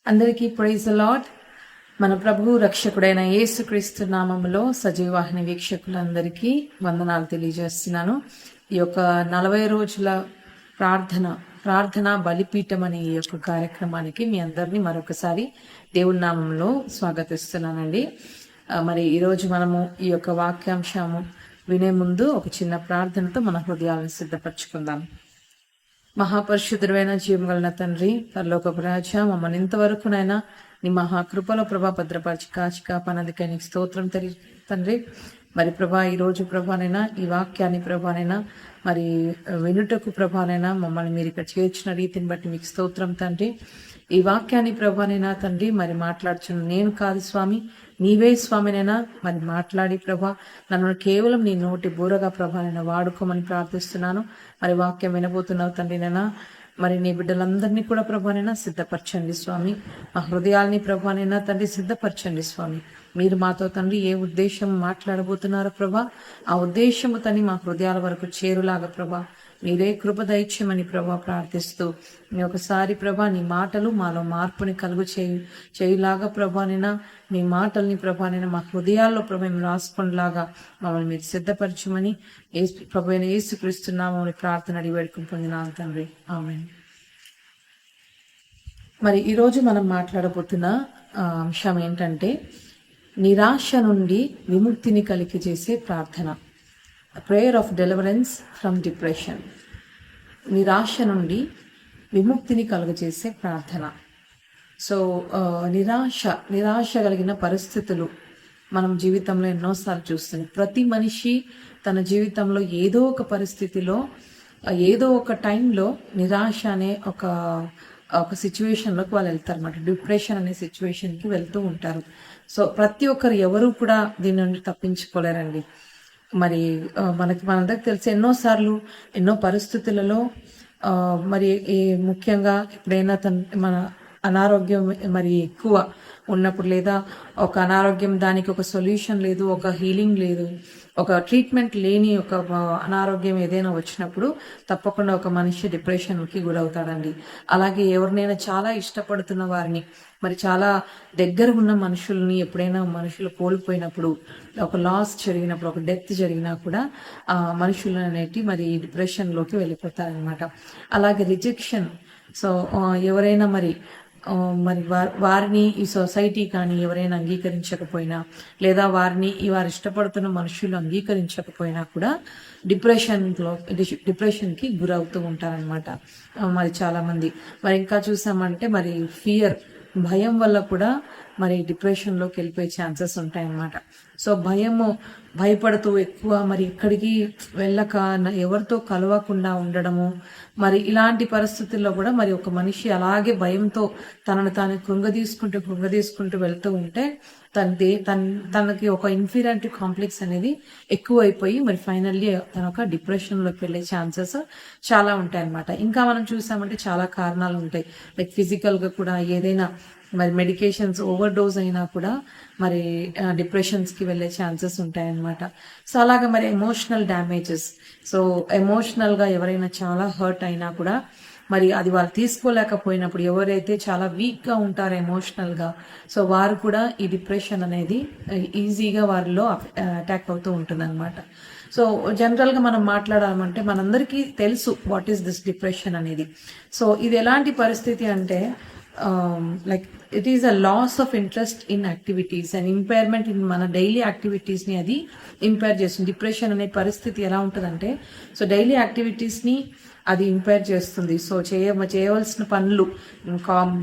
అందరికీ praise the lord. మన ప్రభువు రక్షకుడైన యేసుక్రీస్తు నామములో సజీవాహిని వీక్షకులందరికీ వందనాలు తెలియజేస్తున్నాను. ఈ యొక్క 40 రోజుల ప్రార్థన బలిపీఠం అనే ఈ యొక్క కార్యక్రమానికి మీ అందరినీ మరొకసారి దేవుని నామంలో స్వాగతిస్తున్నానండి. మరి ఈరోజు మనము ఈ యొక్క వాక్యాంశము వినే ముందు ఒక చిన్న ప్రార్థనతో మన హృదయాలను సిద్ధపరచుకుందాం. మహాపరిశుద్ధుడైన జీవగలన తండ్రి, పరలోకపు రాజా, మమ్మల్ని ఇంతవరకునైనా నీ మహాకృపలో ప్రభా భద్రపరిచి కాచి కాపానందుకే నీకు స్తోత్రం తండ్రి. మరి ప్రభా ఈరోజు ప్రభానైనా ఈ వాక్యాన్ని ప్రభానైనా మరి వినుటకు ప్రభానైనా మమ్మల్ని మీరు ఇక్కడ చేర్చిన రీతిని బట్టి మీకు స్తోత్రం తండ్రి. ఈ వాక్యాన్ని ప్రభానైనా తండ్రి మరి మాట్లాడుచున్న నేను కాదు స్వామి, నీవే స్వామినైనా మరి మాట్లాడి ప్రభా నన్ను కేవలం నీ నోటి బూరగా ప్రభానైనా వాడుకోమని ప్రార్థిస్తున్నాను. మరి వాక్యం వినబోతున్నావు తండ్రినైనా మరి నీ బిడ్డలందరినీ కూడా ప్రభానైనా సిద్ధపరచండి స్వామి. మా హృదయాల్ని ప్రభానైనా తండ్రి సిద్ధపరచండి స్వామి. మీరు మాతో తండ్రి ఏ ఉద్దేశం మాట్లాడబోతున్నారో ప్రభా, ఆ ఉద్దేశము తని మా హృదయాల వరకు చేరులాగా ప్రభా మీరే కృప దయచేయమని ప్రభా ప్రార్థిస్తూ మీ ఒకసారి ప్రభా నీ మాటలు మాలో మార్పుని కలుగు చేయులాగా ప్రభానైనా మీ మాటల్ని ప్రభానైనా మా హృదయాల్లో ప్రభా మేము రాసుకునేలాగా మమ్మల్ని మీరు సిద్ధపరచమని ప్రభు అయిన యేసుక్రీస్తున్నామని ప్రార్థన అడిగి వేడుకుని పొందినాను తండ్రి, ఆమేన్. మరి ఈరోజు మనం మాట్లాడబోతున్న అంశం ఏంటంటే నిరాశ నుండి విముక్తిని కలిగి చేసే ప్రార్థన, prayer of deliverance from depression. నిరాశ నుండి విముక్తిని కలుగజేసే ప్రార్థన. సో నిరాశ కలిగిన పరిస్థితులు మనం జీవితంలో ఎన్నోసార్లు చూస్తున్నాం. ప్రతి మనిషి తన జీవితంలో ఏదో ఒక పరిస్థితిలో ఏదో ఒక టైంలో నిరాశ అనే ఒక సిచ్యువేషన్లోకి వాళ్ళు వెళ్తారు అన్నమాట. డిప్రెషన్ అనే సిచ్యువేషన్కి వెళ్తూ ఉంటారు. సో ప్రతి ఒక్కరు ఎవరు కూడా దీని నుండి తప్పించుకోలేరండి. మరి మనందరికి తెలిసి ఎన్నోసార్లు ఎన్నో పరిస్థితులలో మరి ముఖ్యంగా ఎప్పుడైనా మన అనారోగ్యం మరి ఎక్కువ ఉన్నప్పుడు, లేదా ఒక అనారోగ్యం దానికి ఒక సొల్యూషన్ లేదు, ఒక హీలింగ్ లేదు, ఒక ట్రీట్మెంట్ లేని ఒక అనారోగ్యం ఏదైనా వచ్చినప్పుడు తప్పకుండా ఒక మనిషి డిప్రెషన్కి గురవుతాడండి. అలాగే ఎవరినైనా చాలా ఇష్టపడుతున్న వారిని, మరి చాలా దగ్గర ఉన్న మనుషుల్ని ఎప్పుడైనా మనుషులు కోల్పోయినప్పుడు, ఒక లాస్ జరిగినప్పుడు, ఒక డెత్ జరిగినా కూడా ఆ మనుషులు అనేటి మరి డిప్రెషన్లోకి వెళ్ళిపోతారనమాట. అలాగే రిజెక్షన్. సో ఎవరైనా మరి వారిని ఈ సొసైటీ కానీ ఎవరైనా అంగీకరించకపోయినా, లేదా వారు ఇష్టపడుతున్న మనుషులు అంగీకరించకపోయినా కూడా డిప్రెషన్కి గురవుతూ ఉంటారనమాట మరి చాలామంది. మరి ఇంకా చూసామంటే మరి ఫియర్, భయం వల్ల కూడా మరి డిప్రెషన్లోకి వెళ్ళిపోయే ఛాన్సెస్ ఉంటాయన్నమాట. సో భయపడుతూ ఎక్కువ మరి ఎక్కడికి వెళ్ళక ఎవరితో కలవకుండా ఉండడము, మరి ఇలాంటి పరిస్థితుల్లో కూడా మరి ఒక మనిషి అలాగే భయంతో తనను తాను కృంగదీసుకుంటూ వెళ్తూ ఉంటే తనకి ఒక ఇన్ఫీరియారిటీ కాంప్లెక్స్ అనేది ఎక్కువైపోయి మరి ఫైనల్లీ తన ఒక డిప్రెషన్లోకి వెళ్ళే ఛాన్సెస్ చాలా ఉంటాయి అన్నమాట. ఇంకా మనం చూసామంటే చాలా కారణాలు ఉంటాయి. లైక్ ఫిజికల్గా కూడా ఏదైనా మరి మెడికేషన్స్ ఓవర్ డోస్ అయినా కూడా మరి డిప్రెషన్స్కి వెళ్ళే ఛాన్సెస్ ఉంటాయన్నమాట. సో అలాగే మరి ఎమోషనల్ డ్యామేజెస్. సో ఎమోషనల్గా ఎవరైనా చాలా హర్ట్ అయినా కూడా మరి అది వాళ్ళు తీసుకోలేకపోయినప్పుడు, ఎవరైతే చాలా వీక్గా ఉంటారో ఎమోషనల్గా, సో వారు కూడా ఈ డిప్రెషన్ అనేది ఈజీగా వారిలో అటాక్ అవుతూ ఉంటుంది అనమాట. సో జనరల్గా మనం మాట్లాడాలంటే మనందరికీ తెలుసు వాట్ ఈస్ దిస్ డిప్రెషన్ అనేది. సో ఇది ఎలాంటి పరిస్థితి అంటే like it is a loss of interest in activities and impairment in మన డైలీ యాక్టివిటీస్ని అది ఇంపైర్ చేస్తుంది. డిప్రెషన్ అనే పరిస్థితి ఎలా ఉంటుందంటే, సో డైలీ యాక్టివిటీస్ని అది ఇంపైర్ చేస్తుంది. సో చేయవలసిన పనులు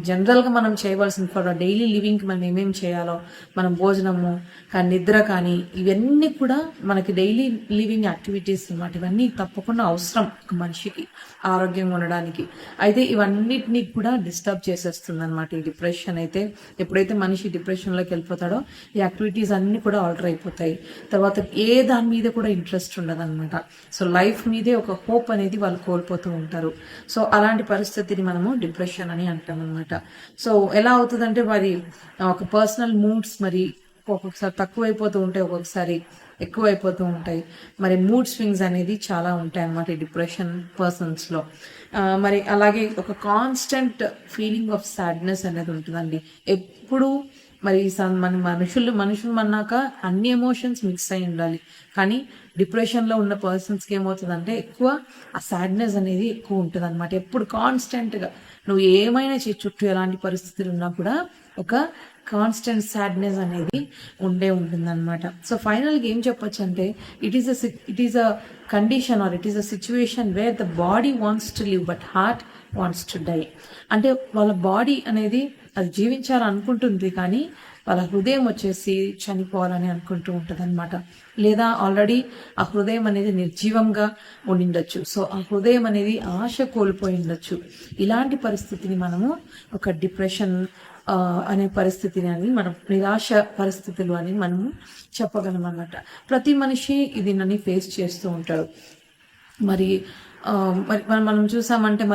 జనరల్గా మనం చేయవలసిన ఫర్ డైలీ లివింగ్కి మనం ఏమేమి చేయాలో, మనం భోజనము కానీ నిద్ర కానీ ఇవన్నీ కూడా మనకి డైలీ లివింగ్ యాక్టివిటీస్ అన్నమాట. ఇవన్నీ తప్పకుండా అవసరం ఒక మనిషికి ఆరోగ్యంగా ఉండడానికి. అయితే ఇవన్నిటినీ కూడా డిస్టర్బ్ చేసేస్తుంది అనమాట ఈ డిప్రెషన్. అయితే ఎప్పుడైతే మనిషి డిప్రెషన్లోకి వెళ్ళిపోతాడో ఈ యాక్టివిటీస్ అన్నీ కూడా ఆల్టర్ అయిపోతాయి. తర్వాత ఏ దాని మీద కూడా ఇంట్రెస్ట్ ఉండదు అనమాట. సో లైఫ్ మీదే ఒక హోప్ అనేది వాళ్ళు కోల్పోతూ ఉంటారు. సో అలాంటి పరిస్థితిని మనము డిప్రెషన్ అని అంటాం అనమాట. సో ఎలా అవుతుందంటే మరి ఒక పర్సనల్ మూడ్స్ మరి ఒక్కొక్కసారి తక్కువైపోతూ ఉంటాయి, ఒక్కొక్కసారి ఎక్కువైపోతూ ఉంటాయి. మరి మూడ్ స్వింగ్స్ అనేది చాలా ఉంటాయి అన్నమాట ఈ డిప్రెషన్ పర్సన్స్లో. మరి అలాగే ఒక కాన్స్టెంట్ ఫీలింగ్ ఆఫ్ సాడ్నెస్ అనేది ఉంటుందండి ఎప్పుడు. మరి మన మనుషులు అన్నాక అన్ని ఎమోషన్స్ మిక్స్ అయి ఉండాలి. కానీ డిప్రెషన్లో ఉన్న పర్సన్స్కి ఏమవుతుందంటే ఎక్కువ ఆ సాడ్నెస్ అనేది ఎక్కువ ఉంటుంది అనమాట. ఎప్పుడు కాన్స్టెంట్గా నువ్వు ఏమైనా చుట్టూ ఎలాంటి పరిస్థితులు ఉన్నా కూడా ఒక కాన్స్టెంట్ సాడ్నెస్ అనేది ఉంటుంది అనమాట. సో ఫైనల్గా ఏం చెప్పొచ్చు అంటే it is a condition or it is a situation where the body wants to live but heart wants to die. అంటే వాళ్ళ బాడీ అనేది అది జీవించాలనుకుంటుంది కానీ వాళ్ళ హృదయం వచ్చేసి చనిపోవాలని అనుకుంటూ ఉంటుంది అనమాట. లేదా ఆల్రెడీ ఆ హృదయం అనేది నిర్జీవంగా ఉండిండొచ్చు. సో ఆ హృదయం అనేది ఆశ కోల్పోయి ఉండొచ్చు. ఇలాంటి పరిస్థితిని మనము ఒక డిప్రెషన్ అనే పరిస్థితిని అని మనం నిరాశ పరిస్థితులు అని మనము చెప్పగలం అన్నమాట. ప్రతి మనిషి ఇది నన్ను ఫేస్ చేస్తూ ఉంటాడు. మరి మనం చూసామంటే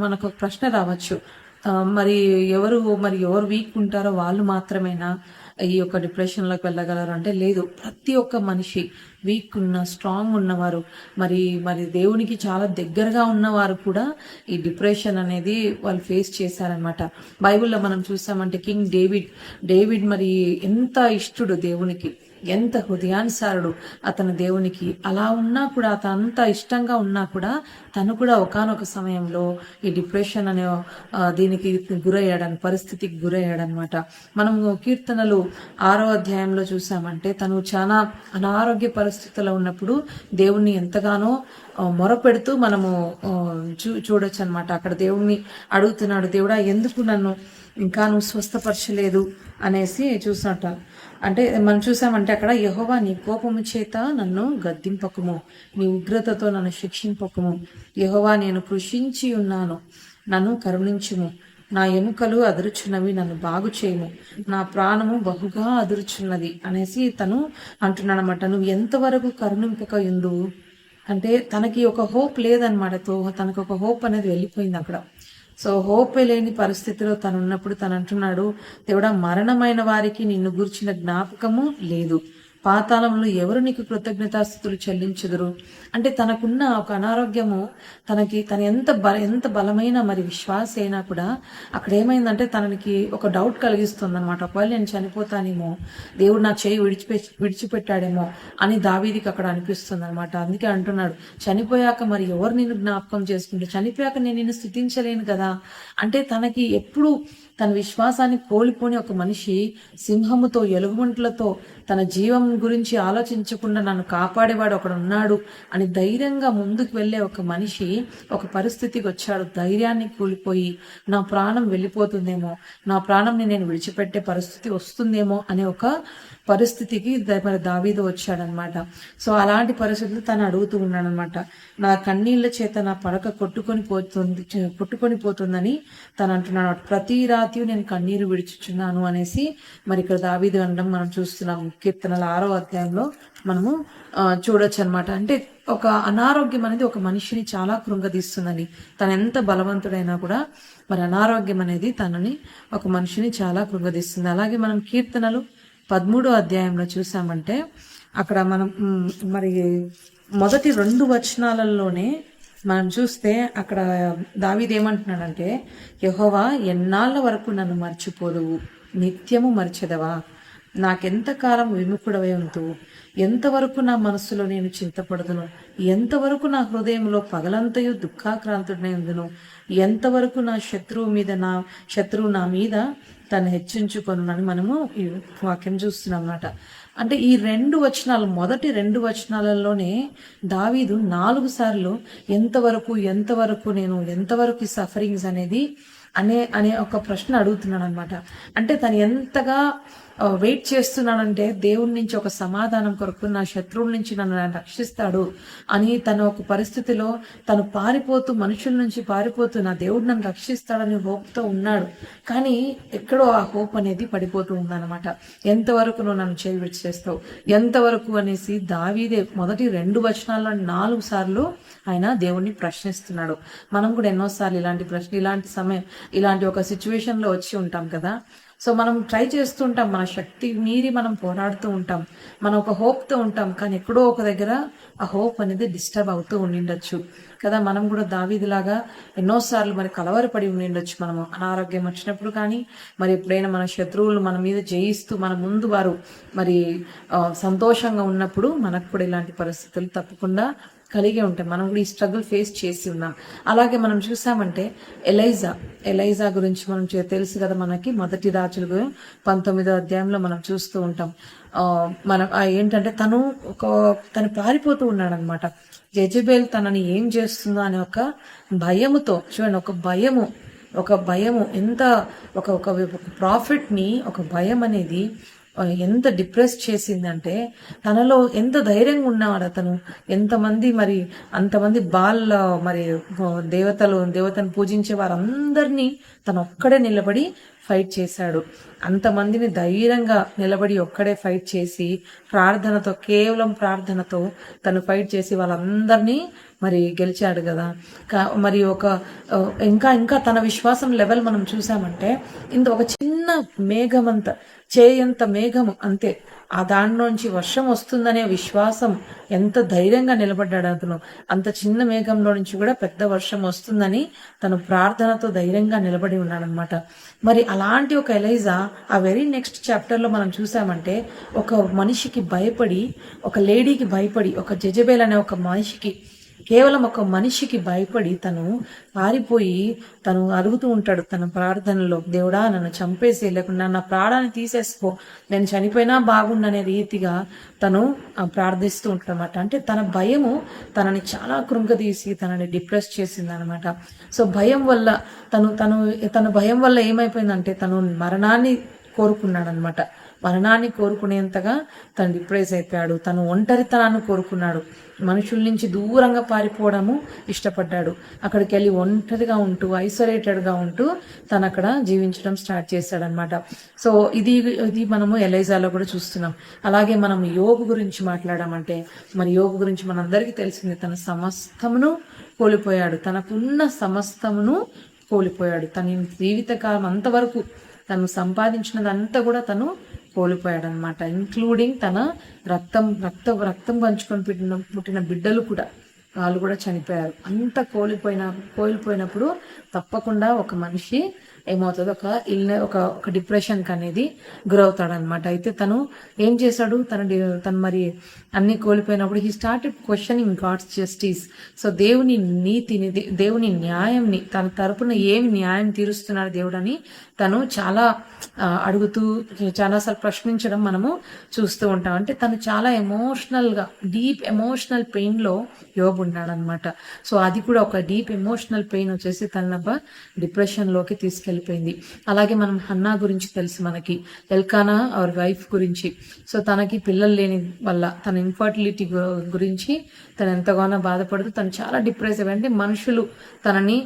మనకు ఒక ప్రశ్న రావచ్చు, మరి ఎవరు వీక్ ఉంటారో వాళ్ళు మాత్రమేనా ఈ యొక్క డిప్రెషన్లోకి వెళ్ళగలరు అంటే లేదు. ప్రతి ఒక్క మనిషి వీక్ స్ట్రాంగ్ ఉన్నవారు మరి దేవునికి చాలా దగ్గరగా ఉన్నవారు కూడా ఈ డిప్రెషన్ అనేది వాళ్ళు ఫేస్ చేశారనమాట. బైబిల్లో మనం చూసామంటే కింగ్ డేవిడ్ మరి ఎంత ఇష్టడు దేవునికి, ఎంత హృదయానుసారుడు అతను దేవునికి. అలా ఉన్నా కూడా అతను అంత ఇష్టంగా ఉన్నా కూడా తను కూడా ఒకానొక సమయంలో ఈ డిప్రెషన్ అనే దీనికి పరిస్థితికి గురయ్యాడనమాట. మనము కీర్తనలు 6వ అధ్యాయంలో చూసామంటే తను చాలా అనారోగ్య పరిస్థితుల్లో ఉన్నప్పుడు దేవుణ్ణి ఎంతగానో మొరపెడుతూ మనము చూడొచ్చు అనమాట. అక్కడ దేవుణ్ణి అడుగుతున్నాడు, దేవుడా ఎందుకు నన్ను ఇంకా నువ్వు స్వస్థపరచలేదు అనేసి చూసినట్ట. అంటే మనం చూసామంటే అక్కడ యెహోవా నీ కోపము చేత నన్ను గద్దింపకుము, నీ ఉగ్రతతో నన్ను శిక్షింపకుము. యెహోవా నేను కృషించి ఉన్నాను, నన్ను కరుణించుము. నా ఎముకలు అదురుచున్నవి, నన్ను బాగు చేయము. నా ప్రాణము బహుగా అదురుచున్నది అనేసి తను అంటున్నాడు అనమాట. నువ్వు ఎంతవరకు కరుణింపక ఉండు అంటే తనకి ఒక హోప్ లేదనమాట. తనకు ఒక హోప్ అనేది వెళ్ళిపోయింది అక్కడ. సో హోప్ లేని పరిస్థితిలో తను ఉన్నప్పుడు తను అంటున్నాడు, దేవుడా మరణమైన వారికి నిన్ను గుర్చిన జ్ఞాపకము లేదు, పాతాళంలో ఎవరు నీకు కృతజ్ఞతాస్థుతులు చెల్లించుదురు. అంటే తనకున్న ఒక అనారోగ్యము తన ఎంత బలమైన మరి విశ్వాస అయినా కూడా అక్కడ ఏమైందంటే తనకి ఒక డౌట్ కలిగిస్తుంది అనమాట. ఒకవేళ నేను చనిపోతానేమో, దేవుడు నా చేయి విడిచిపెట్టాడేమో అని దావీదికి అక్కడ అనిపిస్తుంది అనమాట. అందుకే అంటున్నాడు, చనిపోయాక మరి ఎవరు నిన్ను జ్ఞాపకం చేసుకుంటే, చనిపోయాక నేను నిన్ను స్తుతించలేను కదా. అంటే తనకి ఎప్పుడు తన విశ్వాసాన్ని కోల్పోని ఒక మనిషి సింహముతో ఎలుగుబంట్లతో తన జీవం గురించి ఆలోచించకుండా నన్ను కాపాడేవాడు ఒకడు ఉన్నాడు అని ధైర్యంగా ముందుకు వెళ్ళే ఒక మనిషి ఒక పరిస్థితికి వచ్చాడు. ధైర్యాన్ని కోల్పోయి నా ప్రాణం వెళ్ళిపోతుందేమో, నా ప్రాణంని నేను విడిచిపెట్టే పరిస్థితి వస్తుందేమో అనే ఒక పరిస్థితికి మరి దావీదు వచ్చాడనమాట. సో అలాంటి పరిస్థితులు తను అడుగుతూ ఉన్నాడనమాట. నా కన్నీళ్ల చేత నా పడక కొట్టుకొని పోతుందని తను అంటున్నాడు. ప్రతి రాత్రి నేను కన్నీరు విడిచుచున్నాను అనేసి మరి ఇక్కడ దావీదు అనడం మనం చూస్తున్నాం. కీర్తనల 6వ అధ్యాయంలో మనము చూడొచ్చు అనమాట. అంటే ఒక అనారోగ్యం అనేది ఒక మనిషిని చాలా కృంగదీస్తుందని. తను ఎంత బలవంతుడైనా కూడా మరి అనారోగ్యం అనేది తనని ఒక మనిషిని చాలా కృంగదీస్తుంది. అలాగే మనం కీర్తనలు 13వ అధ్యాయంలో చూసామంటే అక్కడ మనం మరి మొదటి 2 వచనాలలోనే మనం చూస్తే అక్కడ దావీదు ఏమంటున్నాడంటే, యెహోవా ఎన్నాళ్ళ వరకు నన్ను మర్చిపోదువు, నిత్యము మర్చెదవా, నాకెంతకాలం విముఖుడవై ఉంతువు, ఎంతవరకు నా మనస్సులో నేను చింతపడదును, ఎంతవరకు నా హృదయంలో పగలంతయు దుఃఖాక్రాంతుడై ఉందును, ఎంతవరకు నా శత్రువు నా మీద తను హెచ్చించుకొనునని మనము ఈ వాక్యం చూస్తున్నాం అన్నమాట. అంటే ఈ 2 వచనాలు, మొదటి 2 వచనాలలోనే దావీదు 4 సార్లు ఎంతవరకు నేను ఎంతవరకు ఈ సఫరింగ్స్ అనేది అనే ఒక ప్రశ్న అడుగుతున్నాడు అనమాట. అంటే తను ఎంతగా వెయిట్ చేస్తున్నాడంటే దేవుడి నుంచి ఒక సమాధానం కొరకు, నా శత్రువుల నుంచి నన్ను రక్షిస్తాడు అని తన ఒక పరిస్థితిలో తను మనుషుల నుంచి పారిపోతూ నా దేవుడు నన్ను రక్షిస్తాడని హోప్తో ఉన్నాడు. కానీ ఎక్కడో ఆ హోప్ అనేది పడిపోతూ ఉందన్నమాట. ఎంతవరకు నువ్వు నన్ను చేయి విడిచేస్తావు, ఎంతవరకు అనేసి దావీదే మొదటి 2 వచనాల్లో 4 సార్లు ఆయన దేవుణ్ణి ప్రశ్నిస్తున్నాడు. మనం కూడా ఎన్నోసార్లు ఇలాంటి ఒక సిచ్యువేషన్లో వచ్చి ఉంటాం కదా. సో మనం ట్రై చేస్తుంటాం, మన శక్తి మీరి మనం పోరాడుతూ ఉంటాం, మనం ఒక హోప్తో ఉంటాం, కానీ ఎక్కడో ఒక దగ్గర ఆ హోప్ అనేది డిస్టర్బ్ అవుతూ ఉండిండొచ్చు కదా. మనం కూడా దావీదులాగా ఎన్నోసార్లు మరి కలవరపడి ఉండిండొచ్చు, మనము అనారోగ్యం వచ్చినప్పుడు కానీ, మరి ఎప్పుడైనా మన శత్రువులు మన మీద జయిస్తూ మన ముందు వారు మరి సంతోషంగా ఉన్నప్పుడు మనకు కూడా ఇలాంటి పరిస్థితులు తప్పకుండా కలిగే ఉంటాయి. మనం కూడా ఈ స్ట్రగుల్ ఫేస్ చేసి ఉన్నాం. అలాగే మనం చూసామంటే ఎలైజా గురించి మనం తెలుసు కదా మనకి, మొదటి రాజులు 19వ అధ్యాయంలో మనం చూస్తూ ఉంటాం. మనం ఏంటంటే తను పారిపోతూ ఉన్నాడు అనమాట. జెజబెల్ తనని ఏం చేస్తుందో అనే ఒక భయముతో, చూడండి, ఒక భయము ఎంత ఒక ప్రాఫిట్ని ఒక భయం అనేది ఎంత డిప్రెస్ చేసిందంటే, తనలో ఎంత ధైర్యంగా ఉన్నవాడు అతను. ఎంతమంది మరి అంతమంది మరి దేవతను పూజించే వారందరినీ తను ఒక్కడే నిలబడి ఫైట్ చేశాడు. అంతమందిని ధైర్యంగా నిలబడి ఒక్కడే ఫైట్ చేసి కేవలం ప్రార్థనతో తను ఫైట్ చేసి వాళ్ళందరినీ మరి గెలిచాడు కదా. మరి ఇంకా తన విశ్వాసం లెవెల్ మనం చూసామంటే, ఒక చిన్న మేఘమంత చేయంత మేఘము అంతే, ఆ దానిలోంచి వర్షం వస్తుందనే విశ్వాసం, ఎంత ధైర్యంగా నిలబడ్డాడు అతను. అంత చిన్న మేఘంలో నుంచి కూడా పెద్ద వర్షం వస్తుందని తను ప్రార్థనతో ధైర్యంగా నిలబడి ఉన్నాడనమాట. మరి అలాంటి ఒక ఎలైజా ఆ వెరీ నెక్స్ట్ చాప్టర్లో మనం చూసామంటే, ఒక మనిషికి భయపడి, ఒక లేడీకి భయపడి, ఒక జెజబెల్ అనే ఒక మనిషికి, కేవలం ఒక మనిషికి భయపడి తను పారిపోయి తను అడుగుతూ ఉంటాడు తన ప్రార్థనలో, దేవుడా నన్ను చంపేసి, లేకుండా నా ప్రాణాన్ని తీసేసుకో, నేను చనిపోయినా బాగుండనే రీతిగా తను ప్రార్థిస్తూ ఉంటాడనమాట. అంటే తన భయము తనని చాలా కృంగదీసి తనని డిప్రెస్ చేసింది అనమాట. సో భయం వల్ల తన భయం వల్ల ఏమైపోయిందంటే, తను మరణాన్ని కోరుకున్నాడు అనమాట. మరణాన్ని కోరుకునేంతగా తను డిప్రెస్ అయిపోయాడు. తను ఒంటరితనాన్ని కోరుకున్నాడు. మనుషుల నుంచి దూరంగా పారిపోవడము ఇష్టపడ్డాడు. అక్కడికి వెళ్ళి ఒంటరిగా ఉంటూ, ఐసోలేటెడ్గా ఉంటూ తను అక్కడ జీవించడం స్టార్ట్ చేశాడనమాట. సో ఇది మనము ఎలైజాలో కూడా చూస్తున్నాం. అలాగే మనం యోబు గురించి మాట్లాడామంటే, మరి యోబు గురించి మనందరికీ తెలిసింది, తన సమస్తమును కోల్పోయాడు. తనకున్న సమస్తమును కోల్పోయాడు. తన జీవితకాలం అంతవరకు తను సంపాదించినదంతా కూడా తను కోల్పోయాడు అనమాట. ఇంక్లూడింగ్ తన రక్తం పంచుకొని పుట్టిన బిడ్డలు కూడా, వాళ్ళు కూడా చనిపోయారు. అంత కోల్పోయినప్పుడు తప్పకుండా ఒక మనిషి ఏమవుతుంది, ఒక డిప్రెషన్కి అనేది గురవుతాడు అనమాట. అయితే తను ఏం చేశాడు, తను మరి అన్ని కోల్పోయినప్పుడు he started questioning God's justice. So దేవుని నీతిని, దేవుని న్యాయంని, తన తరపున ఏమి న్యాయం తీరుస్తున్నాడు దేవుడు అని తను చాలా అడుగుతూ చాలాసార్లు ప్రశ్నించడం మనము చూస్తూ ఉంటాం. అంటే తను చాలా ఎమోషనల్గా, డీప్ ఎమోషనల్ పెయిన్లో యోబు ఉన్నాడు అనమాట. సో అది కూడా ఒక డీప్ ఎమోషనల్ పెయిన్ వచ్చేసి తన డిప్రెషన్లోకి తీసుకెళ్ళిపోయింది. అలాగే మనం హన్నా గురించి తెలుసు మనకి, ఎల్కానా అవర్ వైఫ్ గురించి. సో తనకి పిల్లలు లేని వల్ల తన ఇన్ఫర్టిలిటీ గురించి తను ఎంతగానో బాధపడుతూ తను చాలా డిప్రెస్ అయ్యింది. మనుషులు తనని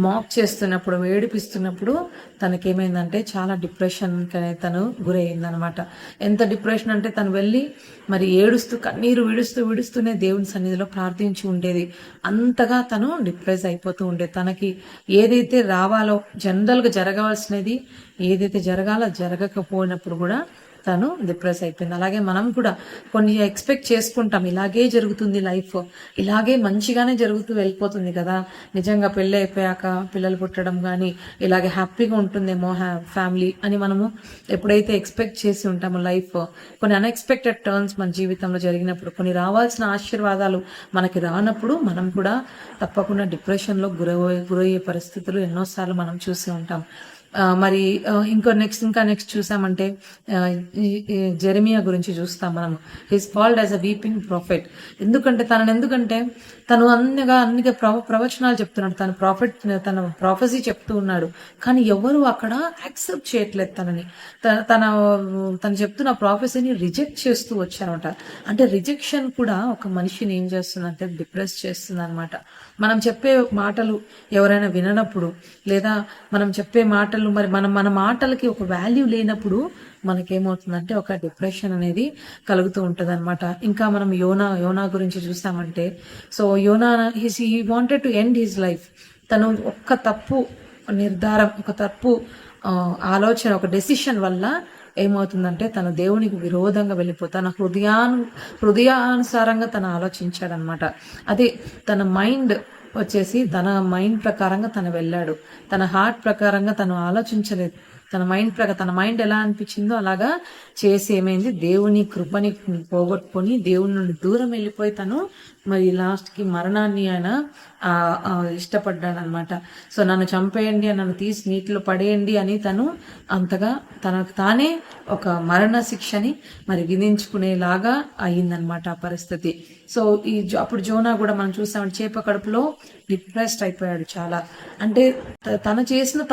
మాక్ చేస్తున్నప్పుడు, ఏడిపిస్తున్నప్పుడు తనకేమైందంటే చాలా డిప్రెషన్కి తను గురయ్యిందనమాట. ఎంత డిప్రెషన్ అంటే, తను వెళ్ళి మరి ఏడుస్తూ కన్నీరు విడుస్తూనే దేవుని సన్నిధిలో ప్రార్థించి ఉండేది. అంతగా తను డిప్రెస్ అయిపోతూ ఉండేది. తనకి ఏదైతే రావాలో, జనరల్గా జరగవలసినది ఏదైతే జరగకపోయినప్పుడు కూడా తను డిప్రెస్ అయిపోయింది. అలాగే మనం కూడా కొన్ని ఎక్స్పెక్ట్ చేసుకుంటాం, ఇలాగే జరుగుతుంది లైఫ్, ఇలాగే మంచిగానే జరుగుతూ వెళ్ళిపోతుంది కదా, నిజంగా పెళ్ళి అయిపోయాక పిల్లలు పుట్టడం కానీ ఇలాగే హ్యాపీగా ఉంటుందేమో ఫ్యామిలీ అని మనము ఎప్పుడైతే ఎక్స్పెక్ట్ చేసి ఉంటామో, లైఫ్ కొన్ని అన్ఎక్స్పెక్టెడ్ టర్న్స్ మన జీవితంలో జరిగినప్పుడు, కొన్ని రావాల్సిన ఆశీర్వాదాలు మనకి రానప్పుడు మనం కూడా తప్పకుండా డిప్రెషన్లో గురయ్యే పరిస్థితులు ఎన్నోసార్లు మనం చూసి ఉంటాం. మరి ఇంకా నెక్స్ట్ చూసామంటే జెరెమియా గురించి చూస్తాం మనం. His called as a weeping prophet. ఎందుకంటే తను అన్నిగా ప్రవచనాలు చెప్తున్నాడు, తన ప్రాఫెసీ చెప్తూ ఉన్నాడు, కానీ ఎవరు అక్కడ యాక్సెప్ట్ చేయట్లేదు తనని. తను చెప్తున్న ప్రాఫెసీని రిజెక్ట్ చేస్తూ వచ్చారనమాట. అంటే రిజెక్షన్ కూడా ఒక మనిషిని ఏం చేస్తుందంటే డిప్రెస్ చేస్తుంది అనమాట. మనం చెప్పే మాటలు ఎవరైనా విననప్పుడు, లేదా మనం చెప్పే మాటలు మరి మన మాటలకి ఒక వాల్యూ లేనప్పుడు మనకేమవుతుందంటే ఒక డిప్రెషన్ అనేది కలుగుతూ ఉంటుంది అనమాట. ఇంకా మనం యోనా గురించి చూస్తామంటే, so Yona he wanted to end his life. తను ఒక తప్పు ఆలోచన, ఒక డెసిషన్ వల్ల ఏమవుతుందంటే తన దేవునికి విరోధంగా వెళ్ళిపోయి తన హృదయానుసారంగా తను ఆలోచించాడనమాట. అదే తన మైండ్ వచ్చేసి తన మైండ్ ప్రకారంగా తను వెళ్ళాడు. తన హార్ట్ ప్రకారంగా తను ఆలోచించలేదు. తన మైండ్ ఎలా అనిపించిందో అలాగా చేసి ఏమైంది, దేవుని కృపని పోగొట్టుకొని దేవుని నుండి దూరం వెళ్ళిపోయి తను మరి లాస్ట్కి మరణాన్ని ఆయన ఇష్టపడ్డాడు అనమాట. సో నన్ను చంపేయండి, నన్ను తీసి నీటిలో పడేయండి అని తను అంతగా తనకు తానే ఒక మరణ శిక్షని మరి విధించుకునేలాగా అయ్యిందనమాట ఆ పరిస్థితి. సో అప్పుడు జోనా కూడా మనం చూసామంటే చేప కడుపులో డిప్రెస్డ్ అయిపోయాడు చాలా. అంటే తను చేసిన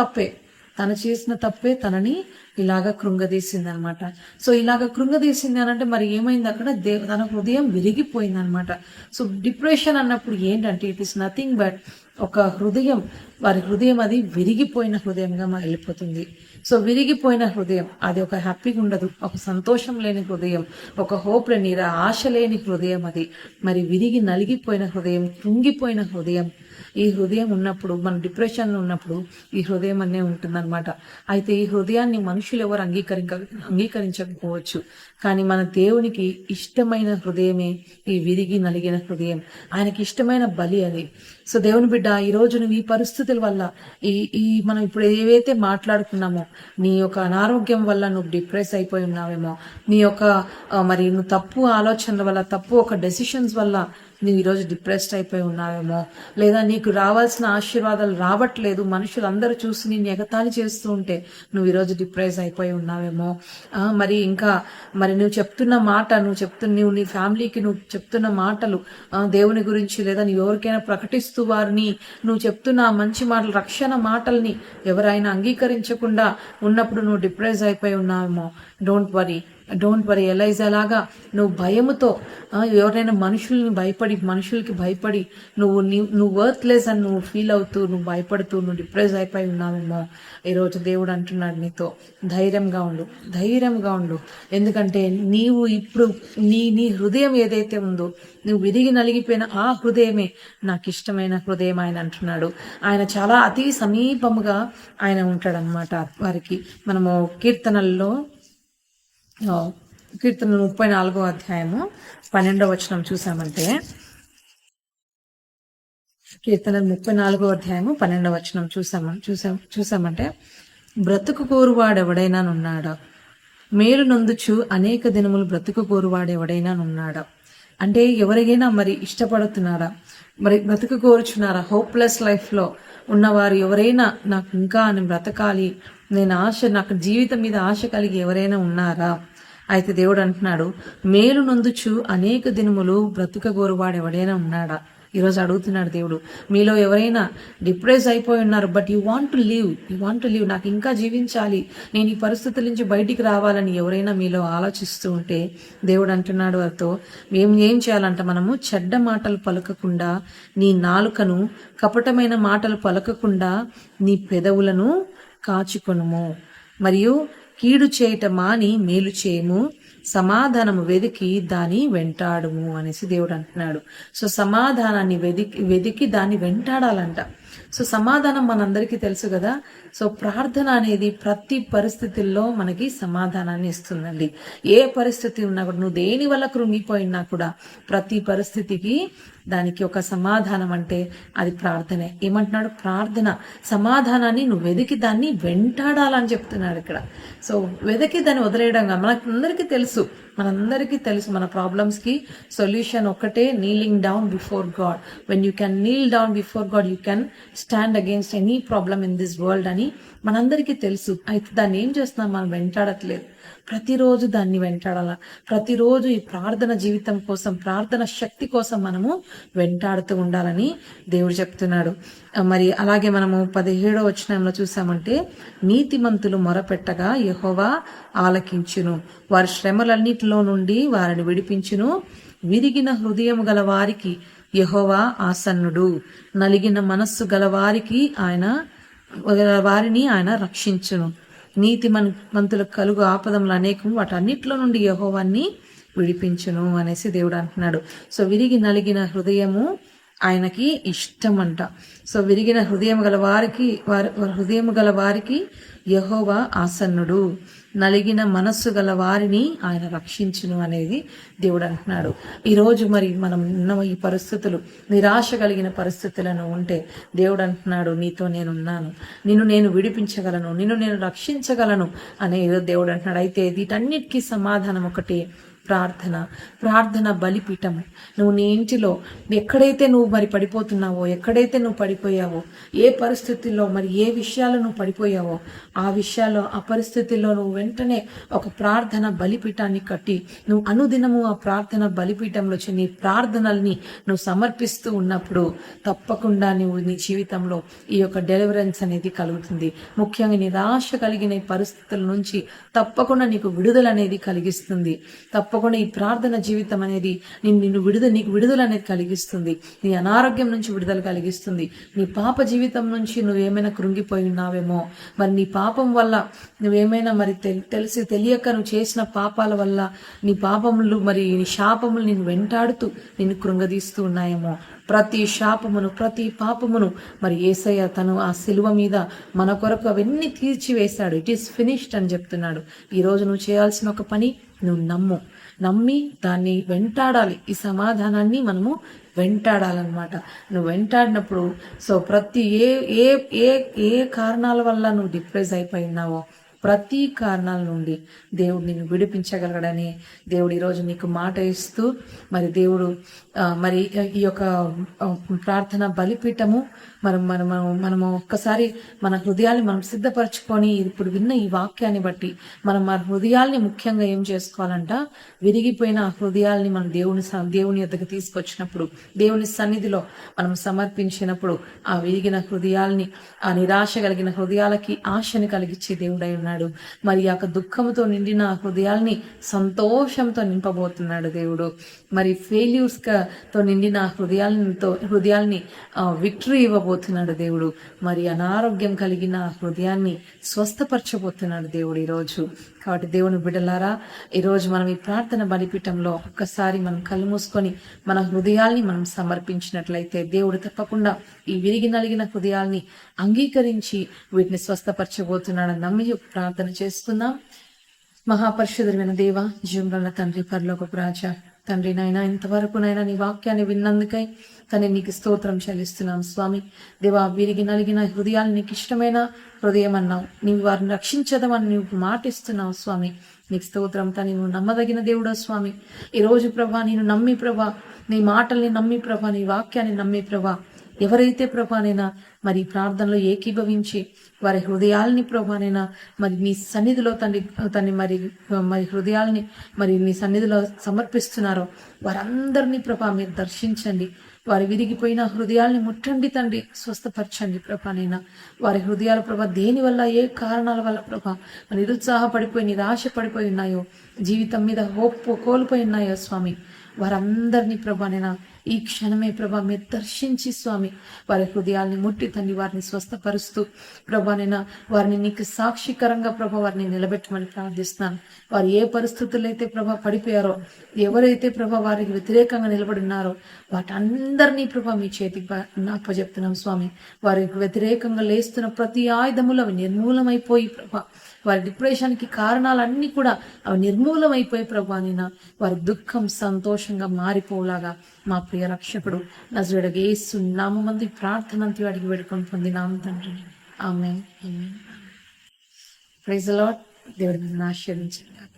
తప్పే తనని ఇలాగ కృంగదీసింది అనమాట. సో ఇలాగ కృంగదీసింది అని అంటే మరి ఏమైంది అక్కడ, తన హృదయం విరిగిపోయింది అనమాట. సో డిప్రెషన్ అన్నప్పుడు ఏంటంటే ఇట్ ఈస్ నథింగ్ బట్ ఒక హృదయం, వారి హృదయం అది విరిగిపోయిన హృదయంగా వెళ్ళిపోతుంది. సో విరిగిపోయిన హృదయం అది ఒక హ్యాపీగా ఉండదు, ఒక సంతోషం లేని హృదయం, ఒక హోప్ లేని ఆశ లేని హృదయం అది. మరి విరిగి నలిగిపోయిన హృదయం, కృంగిపోయిన హృదయం, ఈ హృదయం ఉన్నప్పుడు, మన డిప్రెషన్లో ఉన్నప్పుడు ఈ హృదయం అనే ఉంటుందన్నమాట. అయితే ఈ హృదయాన్ని మనుషులు ఎవరు అంగీకరించకపోవచ్చు, కానీ మన దేవునికి ఇష్టమైన హృదయమే ఈ విరిగి నలిగిన హృదయం. ఆయనకి ఇష్టమైన బలి అది. సో దేవుని బిడ్డ, ఈరోజు నువ్వు ఈ పరిస్థితుల వల్ల ఈ మనం ఇప్పుడు ఏవైతే మాట్లాడుకున్నామో, నీ యొక్క అనారోగ్యం వల్ల నువ్వు డిప్రెస్ అయిపోయి ఉన్నావేమో, నీ యొక్క మరి నువ్వు తప్పు ఆలోచనల వల్ల, తప్పు ఒక డెసిషన్స్ వల్ల నువ్వు ఈరోజు డిప్రెస్డ్ అయిపోయి ఉన్నావేమో, లేదా నీకు రావాల్సిన ఆశీర్వాదాలు రావట్లేదు, మనుషులు అందరూ చూసి నేను ఎగతాళి చేస్తూ ఉంటే నువ్వు ఈరోజు డిప్రెస్ అయిపోయి ఉన్నావేమో. మరి ఇంకా మరి నువ్వు చెప్తున్న మాట, నువ్వు నీ ఫ్యామిలీకి నువ్వు చెప్తున్న మాటలు దేవుని గురించి, లేదా నువ్వు ఎవరికైనా ప్రకటిస్తూ వారిని నువ్వు చెప్తున్న మంచి మాటలు, రక్షణ మాటల్ని ఎవరైనా అంగీకరించకుండా ఉన్నప్పుడు నువ్వు డిప్రెస్ అయిపోయి ఉన్నావేమో. డోంట్ వరీ ఎలైజా లాగా నువ్వు భయముతో, ఎవరైనా మనుషులకి భయపడి నువ్వు వర్త్లెస్ అని నువ్వు ఫీల్ అవుతూ, నువ్వు భయపడుతూ, నువ్వు డిప్రెస్ అయిపోయి ఉన్నావేమో. ఈరోజు దేవుడు అంటున్నాడు నీతో, ధైర్యంగా ఉండు. ఎందుకంటే నీవు ఇప్పుడు నీ హృదయం ఏదైతే ఉందో, నువ్వు విరిగి నలిగిపోయిన ఆ హృదయమే నాకు ఇష్టమైన హృదయం ఆయన అంటున్నాడు. ఆయన చాలా అతి సమీపముగా ఆయన ఉంటాడనమాట వారికి. మనము కీర్తనల్లో 34వ అధ్యాయము 12వ వచనం చూసామంటే, కీర్తనలు 34వ అధ్యాయము 12వ వచనం చూసామంటే, బ్రతుకు కోరువాడెవడైనా నున్నాడా, మేలు నొందుచు అనేక దినములు బ్రతుకు కోరువాడెవడైనా నున్నాడా. అంటే ఎవరికైనా మరి ఇష్టపడుతున్నారా, మరి బ్రతుకు కోరుచున్నారా, హోప్లెస్ లైఫ్లో ఉన్నవారు ఎవరైనా, నాకు ఇంకా నేను బ్రతకాలి, నాకు జీవితం మీద ఆశ కలిగి ఎవరైనా ఉన్నారా? అయితే దేవుడు అంటున్నాడు, మేలు నొందుచు అనేక దినములు బ్రతుకగోరువాడు ఎవడైనా ఉన్నాడా? ఈరోజు అడుగుతున్నాడు దేవుడు, మీలో ఎవరైనా డిప్రెస్ అయిపోయి ఉన్నారు, but you want to live, నాకు ఇంకా జీవించాలి, నేను ఈ పరిస్థితుల నుంచి బయటికి రావాలని ఎవరైనా మీలో ఆలోచిస్తూ ఉంటే దేవుడు అంటున్నాడు వారితో, ఏం చేయాలంట, మనము చెడ్డ మాటలు పలకకుండా నీ నాలుకను, కపటమైన మాటలు పలకకుండా నీ పెదవులను కాచుకొనుము, మరియు కీడు చేయట మాని మేలు చేయము, సమాధానము వెదికి దాన్ని వెంటాడుము అనేసి దేవుడు అంటున్నాడు. సో సమాధానాన్ని వెదికి దాన్ని వెంటాడాలంట. సో సమాధానం మనందరికీ తెలుసు కదా. సో ప్రార్థన అనేది ప్రతి పరిస్థితుల్లో మనకి సమాధానాన్ని ఇస్తుందండి. ఏ పరిస్థితి ఉన్నా కూడా, నువ్వు దేని వల్ల కృంగిపోయినా కూడా, ప్రతి పరిస్థితికి దానికి ఒక సమాధానం అంటే అది ప్రార్థనే. ఏమంటున్నాడు, ప్రార్థన సమాధానాన్ని నువ్వు వెతికి దాన్ని వెంటాడాలని చెప్తున్నాడు ఇక్కడ. సో వెతికి దాన్ని వదిలేయడం, మనందరికీ తెలుసు మన ప్రాబ్లమ్స్కి సొల్యూషన్ ఒక్కటే, kneeling down before God. When you can Neel down before God, you can stand against any problem in this world అని మనందరికీ తెలుసు. అయితే దాన్ని ఏం చేస్తున్నాం, మనం వెంటాడట్లేదు. ప్రతిరోజు దాన్ని వెంటాడాల. ప్రతిరోజు ఈ ప్రార్థన జీవితం కోసం, ప్రార్థన శక్తి కోసం మనము వెంటాడుతూ ఉండాలని దేవుడు చెప్తున్నాడు. మరి అలాగే మనము 17వ వచనంలో చూసామంటే, నీతిమంతులు మొరపెట్టగా యెహోవా ఆలకించును, వారి శ్రమలన్నిటిలో నుండి వారిని విడిపించును, విరిగిన హృదయం గల వారికి యెహోవా ఆసన్నుడు, నలిగిన మనస్సు గల వారిని ఆయన రక్షించును, నీతిమంతులకు కలుగు ఆపదములు అనేకం, వాటన్నిటిలో నుండి యెహోవాని విడిపించును అనేసి దేవుడు అంటున్నాడు. సో విరిగి నలిగిన హృదయము ఆయనకి ఇష్టం అంట. సో విరిగిన హృదయం గల వారికి యెహోవా ఆసన్నుడు, నలిగిన మనస్సు గల వారిని ఆయన రక్షించును అనేది దేవుడు అంటున్నాడు. ఈరోజు మరి మనం ఉన్న ఈ పరిస్థితులు, నిరాశ కలిగిన పరిస్థితులను ఉంటే దేవుడు అంటున్నాడు, నీతో నేనున్నాను, నిన్ను నేను విడిపించగలను, నిన్ను నేను రక్షించగలను అనే దేవుడు అంటున్నాడు. అయితే వీటన్నిటికీ సమాధానం ఒకటి, ప్రార్థన బలిపీఠం. నువ్వు నీ ఇంటిలో ఎక్కడైతే నువ్వు మరి పడిపోతున్నావో, ఎక్కడైతే నువ్వు పడిపోయావో, ఏ పరిస్థితుల్లో మరి ఏ విషయాలు నువ్వు పడిపోయావో ఆ విషయాల్లో, ఆ పరిస్థితుల్లో నువ్వు వెంటనే ఒక ప్రార్థన బలిపీఠాన్ని కట్టి నువ్వు అనుదినము ఆ ప్రార్థన బలిపీఠంలో వచ్చి నీ ప్రార్థనల్ని నువ్వు సమర్పిస్తూ ఉన్నప్పుడు తప్పకుండా నువ్వు నీ జీవితంలో ఈ యొక్క డెలివరెన్స్ అనేది కలుగుతుంది. ముఖ్యంగా నిరాశ కలిగిన పరిస్థితుల నుంచి తప్పకుండా నీకు విడుదల అనేది కలిగిస్తుంది. తప్పకుండా ఈ ప్రార్థన జీవితం అనేది నీకు విడుదల అనేది కలిగిస్తుంది. నీ అనారోగ్యం నుంచి విడుదల కలిగిస్తుంది. నీ పాప జీవితం నుంచి నువ్వేమైనా కృంగిపోయి ఉన్నావేమో, మరి నీ పాపం వల్ల నువ్వేమైనా మరి తెలిసి తెలియక నువ్వు చేసిన పాపాల వల్ల నీ పాపములు మరి నీ శాపములు నిన్ను వెంటాడుతూ నిన్ను కృంగదీస్తూ ఉన్నాయేమో, ప్రతి శాపమును ప్రతి పాపమును మరి యేసయ్య తను ఆ శిలువ మీద మన కొరకు అవన్నీ తీర్చివేశాడు. ఇట్ ఈస్ ఫినిష్డ్ అని చెప్తున్నాడు. ఈరోజు నువ్వు చేయాల్సిన ఒక పని, నువ్వు నమ్మి దాన్ని వెంటాడాలి. ఈ సమాధానాన్ని మనము వెంటాడాలన్నమాట. నువ్వు వెంటాడినప్పుడు ప్రతి ఏ కారణాల వల్ల నువ్వు డిప్రెస్ అయిపోయినావో ప్రతి కారణాల నుండి దేవుడు నిన్ను విడిపించగలగడని దేవుడు ఈరోజు నీకు మాట ఇస్తూ మరి దేవుడు మరి ఈ యొక్క ప్రార్థన బలిపీఠము మనము ఒక్కసారి మన హృదయాన్ని మనం సిద్ధపరచుకొని ఇప్పుడు విన్న ఈ వాక్యాన్ని బట్టి మనం మన హృదయాల్ని ముఖ్యంగా ఏం చేసుకోవాలంట, విరిగిపోయిన ఆ హృదయాల్ని మనం దేవుని యొద్దకు తీసుకొచ్చినప్పుడు, దేవుని సన్నిధిలో మనం సమర్పించినప్పుడు ఆ విరిగిన హృదయాల్ని, ఆ నిరాశ కలిగిన హృదయాలకి ఆశని కలిగించే దేవుడై ఉన్నాడు. మరి ఆ దుఃఖంతో నిండిన హృదయాల్ని సంతోషంతో నింపబోతున్నాడు దేవుడు. మరి ఫెయిల్యూర్స్ తో నిండిన హృదయాల్ని విక్టరీ ఇవ్వబోతున్నాడు దేవుడు. మరి అనారోగ్యం కలిగిన హృదయాన్ని స్వస్థపరచబోతున్నాడు దేవుడు ఈరోజు. కాబట్టి దేవుని బిడ్డలారా, ఈరోజు మనం ఈ ప్రార్థన బలిపీఠంలో ఒక్కసారి మనం కళ్ళు మూసుకొని మన హృదయాల్ని మనం సమర్పించినట్లయితే దేవుడు తప్పకుండా ఈ విరిగి నలిగిన హృదయాల్ని అంగీకరించి వీటిని స్వస్థపరచబోతున్నాడని నమ్మి ప్రార్థన చేస్తున్నాం. మహాపరిశుద్ధుడైన దేవ, జీవమున్న తండ్రి, పరలోకపు రాజా, తండ్రి నాయన, ఇంతవరకు నాయన నీ వాక్యాన్ని విన్నందుకై తను నీకు స్తోత్రం చెల్లిస్తున్నాం స్వామి. దేవా, విరిగి నలిగిన హృదయాలు నీకు ఇష్టమైన హృదయం అన్నావు, నీవు వారిని రక్షించదమని నీవు మాటిస్తున్నావు స్వామి. నీకు స్తోత్రం. తను నువ్వు నమ్మదగిన దేవుడో స్వామి. ఈరోజు ప్రభా నేను నమ్మి ప్రభా, నీ మాటల్ని నమ్మి ప్రభా, నీ వాక్యాన్ని నమ్మి ప్రభా, ఎవరైతే ప్రభానైనా మరి ప్రార్థనలో ఏకీభవించి వారి హృదయాల్ని ప్రభానైనా మరి నీ సన్నిధిలో తండ్రి మరి హృదయాల్ని మరి నీ సన్నిధిలో సమర్పిస్తున్నారో వారందరినీ ప్రభా మీరు దర్శించండి. వారి విరిగిపోయిన హృదయాల్ని ముట్టండి తండ్రి, స్వస్థపరచండి ప్రభానైనా. వారి హృదయాల ప్రభా దేని వల్ల, ఏ కారణాల వల్ల ప్రభా నిరుత్సాహపడిపోయి నిరాశ పడిపోయి ఉన్నాయో, జీవితం మీద హోప్ కోల్పోయి ఉన్నాయో స్వామి, వారందరినీ ప్రభానైనా ఈ క్షణమే ప్రభా మీరు దర్శించి స్వామి వారి హృదయాల్ని ముట్టి తండ్రి వారిని స్వస్థపరుస్తూ ప్రభానైనా వారిని నీకు సాక్షికరంగా ప్రభా వారిని నిలబెట్టమని ప్రార్థిస్తున్నాను. వారు ఏ పరిస్థితుల్లో అయితే ప్రభా పడిపోయారో, ఎవరైతే ప్రభా వారికి వ్యతిరేకంగా నిలబడినారో వాటందరినీ ప్రభా మీ చేతికి అప్పచెప్తున్నాం స్వామి. వారికి వ్యతిరేకంగా లేస్తున్న ప్రతి ఆయుధములు అవి నిర్మూలమైపోయి ప్రభా వారి డిప్రెషన్కి కారణాలన్నీ కూడా అవి నిర్మూలమైపోయి ప్రభా నైనా వారి దుఃఖం సంతోషంగా మారిపోలాగా మా ప్రియ రక్షకుడు నజరేయుడగు యేసు నామమున ప్రార్థన అంతా అడిగి వేడుకొని పొందినాం తండ్రి. ఆమేన్. Praise the Lord. దేవుడు ఆశీర్వదించుగాక.